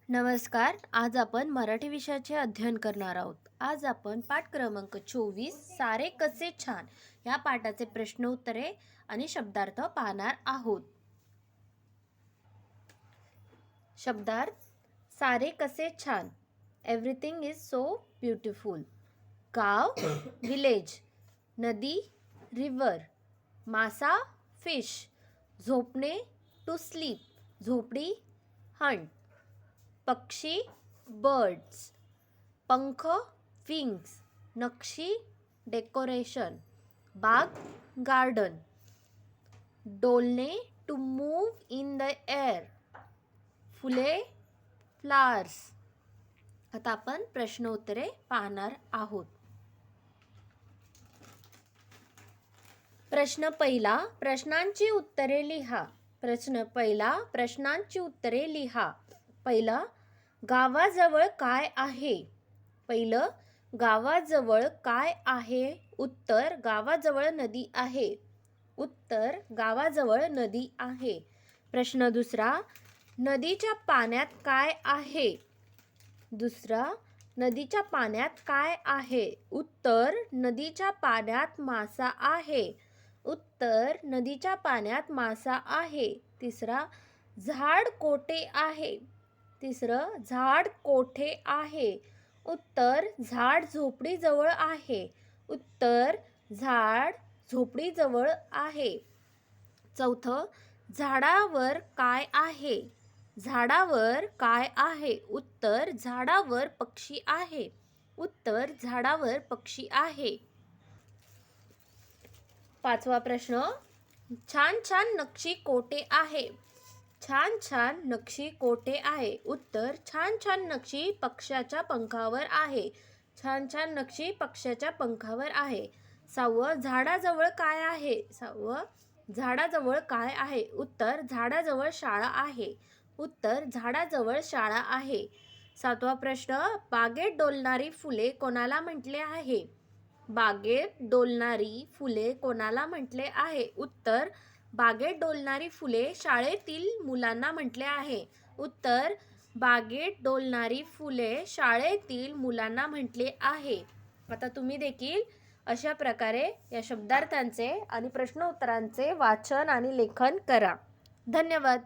नमस्कार. आज आपण मराठी विषयाचे अध्ययन करणार आहोत. आज आपण पाठ क्रमांक 24 सारे कसे छान या पाठाचे प्रश्न उत्तरे आणि शब्दार्थ पाहणार आहोत. शब्दार्थ: सारे कसे छान, एव्हरीथिंग इज सो ब्युटिफुल. गाव विलेज, नदी रिव्हर, मासा फिश, झोपणे टू स्लीप, झोपडी हंट, पक्षी बर्ड्स, पंख विंग्स, नक्षी डेकोरेशन, बाग गार्डन, डोलणे to move in the air, फुले फ्लावर्स. आता आपण प्रश्न उत्तरे पाहणार आहोत. प्रश्न पहिला, प्रश्नांची उत्तरे लिहा. प्रश्न पहिला, प्रश्नांची उत्तरे लिहा. पहिला, गावाजवळ काय आहे? पहिलं, गावाजवळ काय आहे? उत्तर, गावाजवळ नदी आहे. उत्तर, गावाजवळ नदी आहे. प्रश्न दुसरा, नदीच्या पाण्यात काय आहे? दुसरा, नदीच्या पाण्यात काय आहे? उत्तर, नदीच्या पाण्यात मासा आहे. उत्तर, नदीच्या पाण्यात मासा आहे. तिसरा, झाड कोठे आहे? तिसरं, झाड कोठे आहे? उत्तर, झाड झोपडीजवळ आहे. उत्तर, झाड झोपडीजवळ आहे. चौथं, झाडावर काय आहे? झाडावर काय आहे? उत्तर, झाडावर पक्षी आहे. उत्तर, झाडावर पक्षी आहे. पाचवा प्रश्न, छान छान नक्षी कोठे आहे? छान छान नक्षी कोठे आहे? उत्तर, छान छान नक्षी पक्ष्याच्या पंखावर आहे. छान छान नक्षी पक्ष्याच्या पंखावर आहे. सहावं, झाडाजवळ काय आहे? सहावं, झाडाजवळ काय आहे? उत्तर, झाडाजवळ शाळा आहे. उत्तर, झाडाजवळ शाळा आहे. सातवा प्रश्न, बागेत डोलणारी फुले कोणाला म्हटले आहे? बागेत डोलणारी फुले कोणाला म्हटले आहे? उत्तर, बागेत डोलणारी फुले शाळेतील मुलांना म्हटले आहे. उत्तर, बागेत डोलणारी फुले शाळेतील मुलांना म्हटले आहे. आता तुम्ही देखील अशा प्रकारे या शब्दार्थांचे आणि प्रश्न उत्तरांचे वाचन आणि लेखन करा. धन्यवाद.